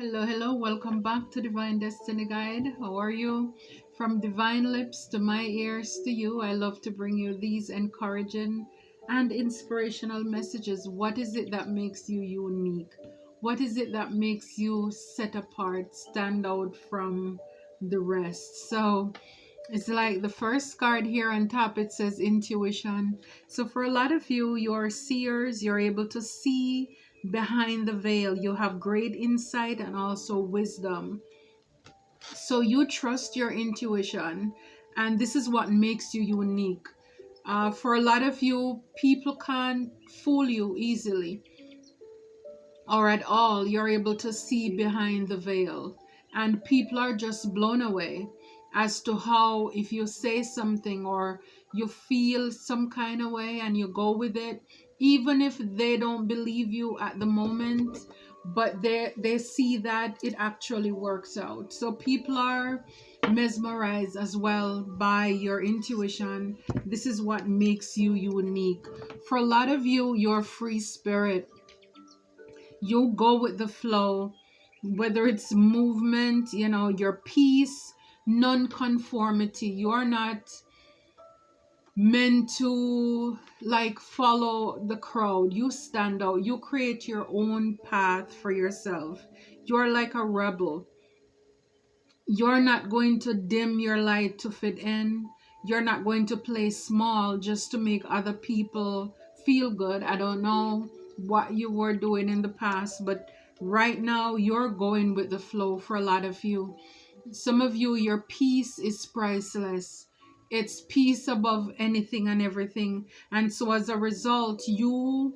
Hello, hello, welcome back to Divine Destiny Guide. How are you? From divine lips to my ears to you, I love to bring you these encouraging and inspirational messages. What is it that makes you unique? What is it that makes you set apart, stand out from the rest? So, it's like the first card here on top, it says intuition. So for a lot of you, you're seers, you're able to see behind the veil. You have great insight and also wisdom. So you trust your intuition, and this is what makes you unique. For a lot of you, people can't fool you easily or at all. You're able to see behind the veil, and people are just blown away as to how, if you say something or you feel some kind of way and you go with it, even if they don't believe you at the moment, but they see that it actually works out. So people are mesmerized as well by your intuition. This is what makes you unique. For a lot of you, you're free spirit. You go with the flow, whether it's movement, your peace, non-conformity. You're not meant to like follow the crowd. You stand out. You create your own path for yourself. You're like a rebel. You're not going to dim your light to fit in. You're not going to play small just to make other people feel good. I don't know what you were doing in the past, but right now you're going with the flow for a lot of you. Some of you, your peace is priceless. It's peace above anything and everything. And so as a result, you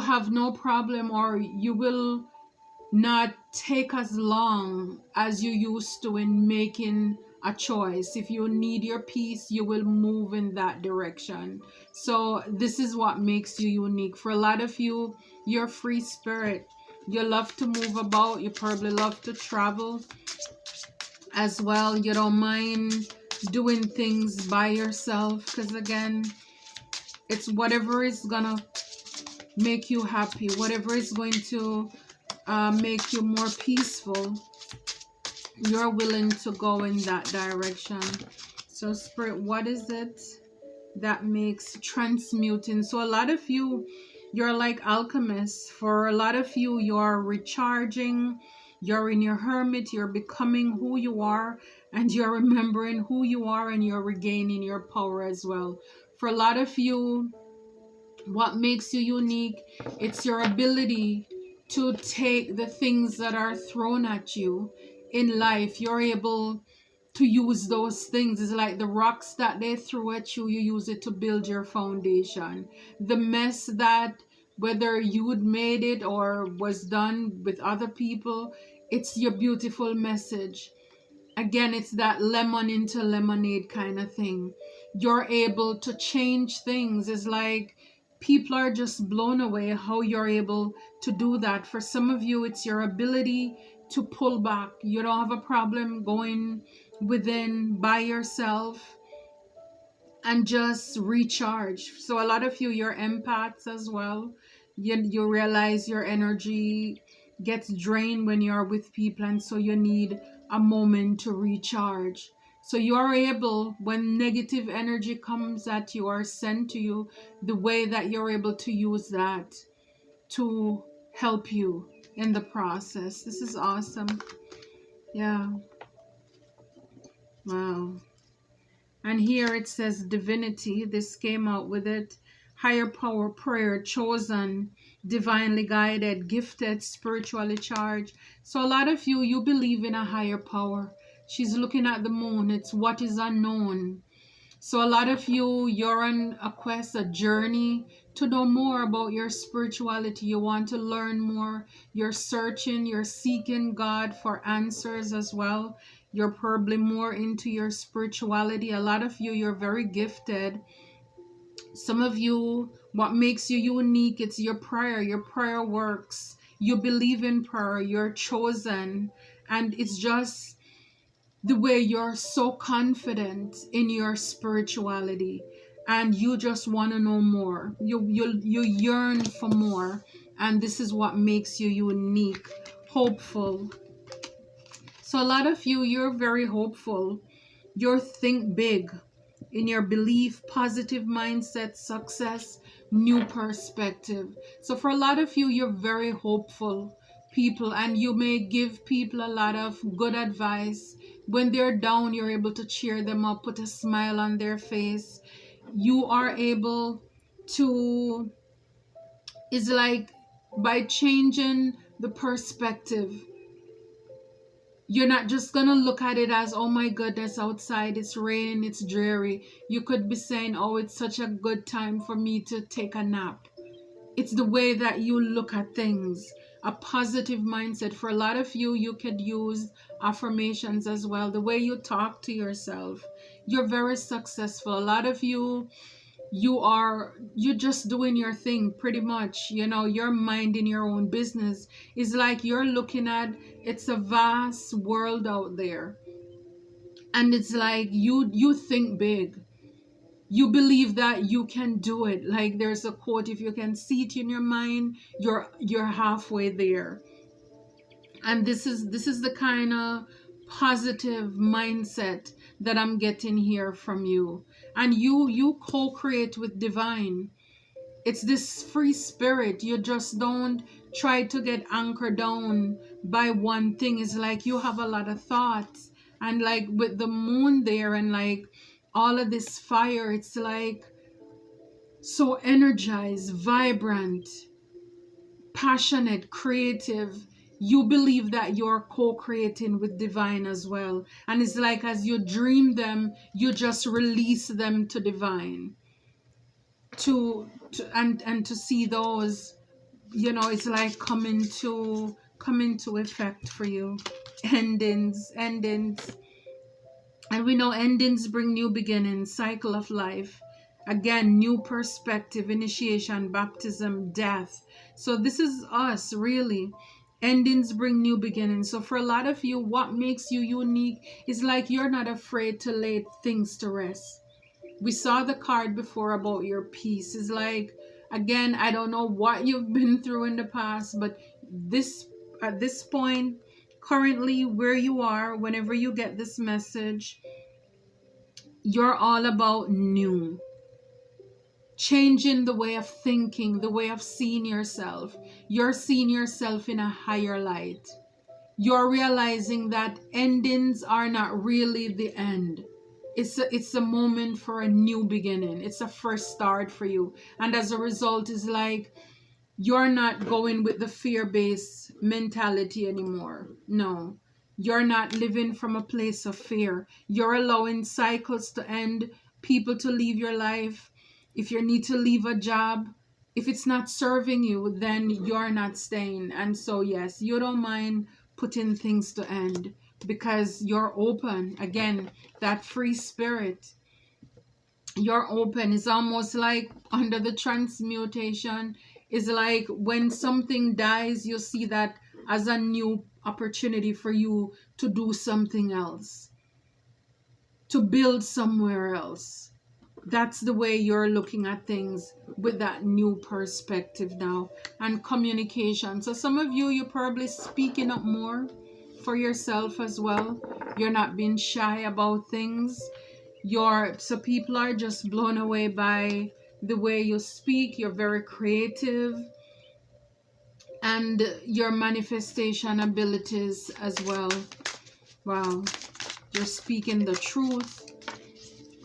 have no problem, or you will not take as long as you used to in making a choice. If you need your peace, you will move in that direction. So this is what makes you unique. For a lot of you, you're free spirit. You love to move about. You probably love to travel as well. You don't mind doing things by yourself, because again, it's whatever is gonna make you happy, whatever is going to make you more peaceful. You're willing to go in that direction. So spirit, what is it that makes transmuting? So a lot of you, you're like alchemists. For a lot of you, you're recharging, you're in your hermit, you're becoming who you are, and you're remembering who you are, and you're regaining your power as well. For a lot of you, what makes you unique, it's your ability to take the things that are thrown at you in life. You're able to use those things. It's like the rocks that they threw at you, you use it to build your foundation. The mess that, whether you had made it or was done with other people, it's your beautiful message. Again, it's that lemon into lemonade kind of thing. You're able to change things. It's like people are just blown away how you're able to do that. For some of you, it's your ability to pull back. You don't have a problem going within by yourself and just recharge. So a lot of you, you're empaths as well. You realize your energy gets drained when you're with people, and so you need a moment to recharge. So you are able, when negative energy comes at you or sent to you, the way that you're able to use that to help you in the process. This is awesome. Yeah. Wow. And here it says divinity. This came out with it. Higher power, prayer, chosen, divinely guided, gifted, spiritually charged. So a lot of you, you believe in a higher power. She's looking at the moon. It's what is unknown. So a lot of you, you're on a quest, a journey to know more about your spirituality. You want to learn more. You're searching, you're seeking God for answers as well. You're probably more into your spirituality. A lot of you, you're very gifted. Some of you, what makes you unique, it's your prayer. Your prayer works. You believe in prayer. You're chosen. And it's just the way you're so confident in your spirituality, and you just want to know more. You yearn for more, and this is what makes you unique. hopeful. So a lot of you, you're very hopeful. You think big in your belief, positive mindset, success, new perspective. So for a lot of you, you're very hopeful people, and you may give people a lot of good advice. When they're down, you're able to cheer them up, put a smile on their face. You are able to, it's like by changing the perspective, you're not just gonna look at it as, oh my goodness, outside it's raining, it's dreary. You could be saying, oh, it's such a good time for me to take a nap. It's the way that you look at things, a positive mindset. For a lot of you, you could use affirmations as well. The way you talk to yourself, you're very successful. A lot of you, you're just doing your thing pretty much, you're minding your own business. It's like you're looking at, it's a vast world out there, and it's like you think big. You believe that you can do it. Like there's a quote, if you can see it in your mind, you're halfway there. And this is the kind of positive mindset that I'm getting here from you. And you co-create with divine. It's this free spirit. You just don't try to get anchored down by one thing. It's like you have a lot of thoughts, and like with the moon there, and like all of this fire, it's like so energized, vibrant, passionate, creative. You believe that you're co-creating with divine as well. And it's like as you dream them, you just release them to divine. And to see those, it's like coming to effect for you. Endings. And we know endings bring new beginnings, cycle of life. Again, new perspective, initiation, baptism, death. So this is us, really. Endings bring new beginnings. So for a lot of you, what makes you unique is like you're not afraid to lay things to rest. We saw the card before about your peace. It's like, again, I don't know what you've been through in the past, but at this point, currently where you are, whenever you get this message, you're all about new. Changing the way of thinking, the way of seeing yourself. You're seeing yourself in a higher light. You're realizing that endings are not really the end. It's a moment for a new beginning. It's a fresh start for you. And as a result, it's like you're not going with the fear-based mentality anymore. No, you're not living from a place of fear. You're allowing cycles to end, people to leave your life. If you need to leave a job, if it's not serving you, then you're not staying. And so, yes, you don't mind putting things to end because you're open. Again, that free spirit. You're open. It's almost like under the transmutation. It's like when something dies, you see that as a new opportunity for you to do something else, to build somewhere else. That's the way you're looking at things with that new perspective now. And communication. So some of you, you're probably speaking up more for yourself as well. You're not being shy about things. So people are just blown away by the way you speak. You're very creative. And your manifestation abilities as well. Wow. You're speaking the truth.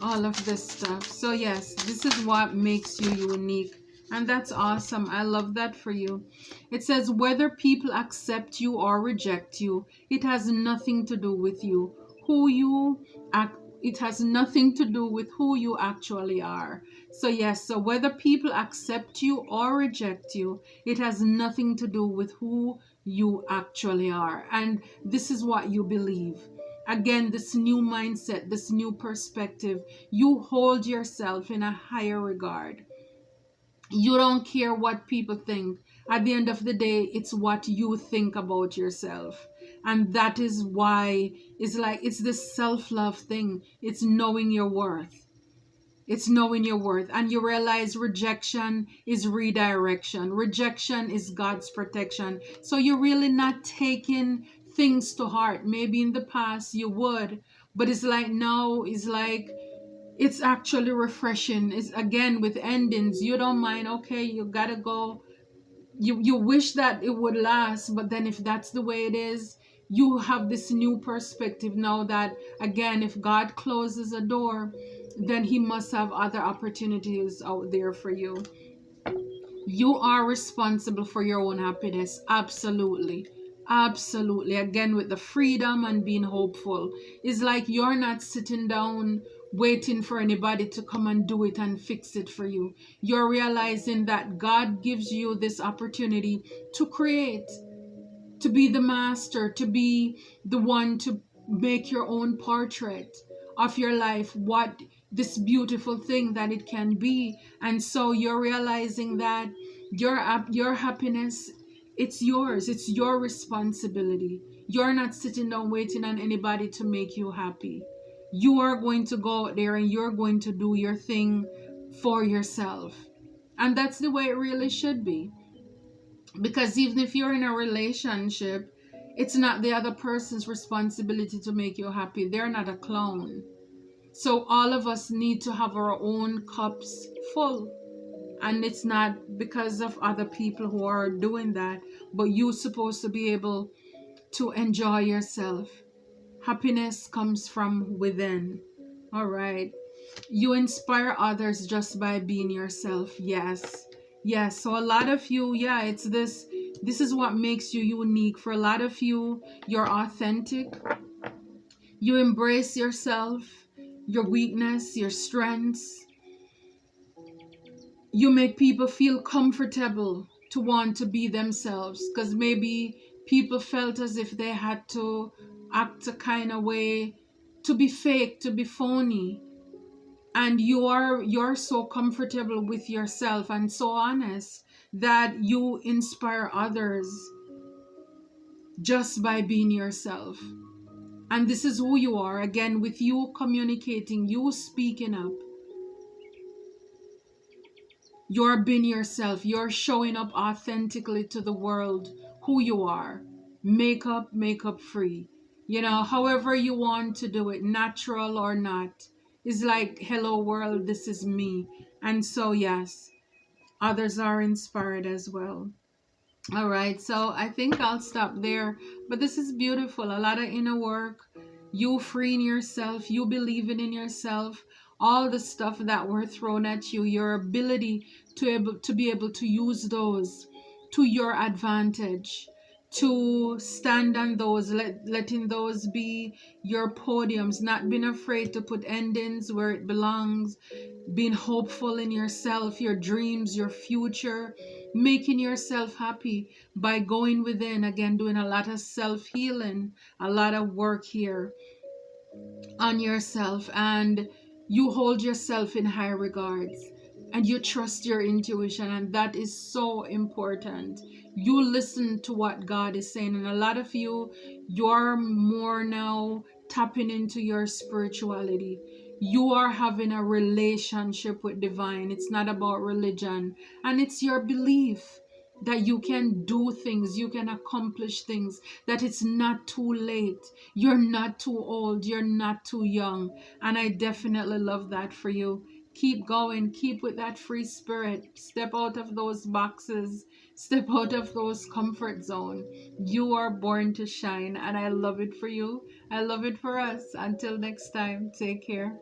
All of this stuff. So yes, this is what makes you unique. And that's awesome. I love that for you. It says, whether people accept you or reject you, it has nothing to do with you. It has nothing to do with who you actually are. So yes, so whether people accept you or reject you, it has nothing to do with who you actually are. And this is what you believe. Again, this new mindset, this new perspective, you hold yourself in a higher regard. You don't care what people think. At the end of the day, it's what you think about yourself. And that is why it's like, it's this self-love thing. It's knowing your worth. It's knowing your worth. And you realize rejection is redirection. Rejection is God's protection. So you're really not taking things to heart. Maybe in the past you would, but it's like now, it's like it's actually refreshing. It's again with endings. You don't mind, okay, you gotta go. You wish that it would last, but then if that's the way it is, you have this new perspective now that again, if God closes a door, then he must have other opportunities out there for you. You are responsible for your own happiness. Absolutely. Absolutely. Again, with the freedom and being hopeful. It's like you're not sitting down waiting for anybody to come and do it and fix it for you. You're realizing that God gives you this opportunity to create, to be the master, to be the one to make your own portrait of your life, what this beautiful thing that it can be. And so you're realizing that your happiness, it's yours, it's your responsibility. You're not sitting down waiting on anybody to make you happy. You are going to go out there and you're going to do your thing for yourself. And that's the way it really should be. Because even if you're in a relationship, it's not the other person's responsibility to make you happy. They're not a clown. So all of us need to have our own cups full. And it's not because of other people who are doing that, but you're supposed to be able to enjoy yourself. Happiness comes from within. All right. You inspire others just by being yourself. Yes. Yes. So a lot of you, yeah, it's this is what makes you unique. For a lot of you, you're authentic. You embrace yourself, your weakness, your strengths. You make people feel comfortable to want to be themselves, because maybe people felt as if they had to act a kind of way, to be fake, to be phony. And you're so comfortable with yourself and so honest that you inspire others just by being yourself. And this is who you are. Again, with you communicating, you speaking up, you're being yourself. You're showing up authentically to the world who you are. Makeup free. However you want to do it, natural or not. It's like, hello world, this is me. And so, yes, others are inspired as well. All right, so I think I'll stop there. But this is beautiful. A lot of inner work, you freeing yourself, you believing in yourself, all the stuff that were thrown at you, your ability to be able to use those to your advantage, to stand on those, letting those be your podiums, not being afraid to put endings where it belongs, being hopeful in yourself, your dreams, your future, making yourself happy by going within, again, doing a lot of self healing, a lot of work here on yourself, and you hold yourself in high regards and you trust your intuition, and that is so important. You listen to what God is saying, and a lot of you're more now tapping into your spirituality. You are having a relationship with divine. It's not about religion, and it's your belief that you can do things, you can accomplish things, that it's not too late, you're not too old, you're not too young. And I definitely love that for you. Keep going, keep with that free spirit. Step out of those boxes, step out of those comfort zone. You are born to shine, and I love it for you. I love it for us. Until next time, take care.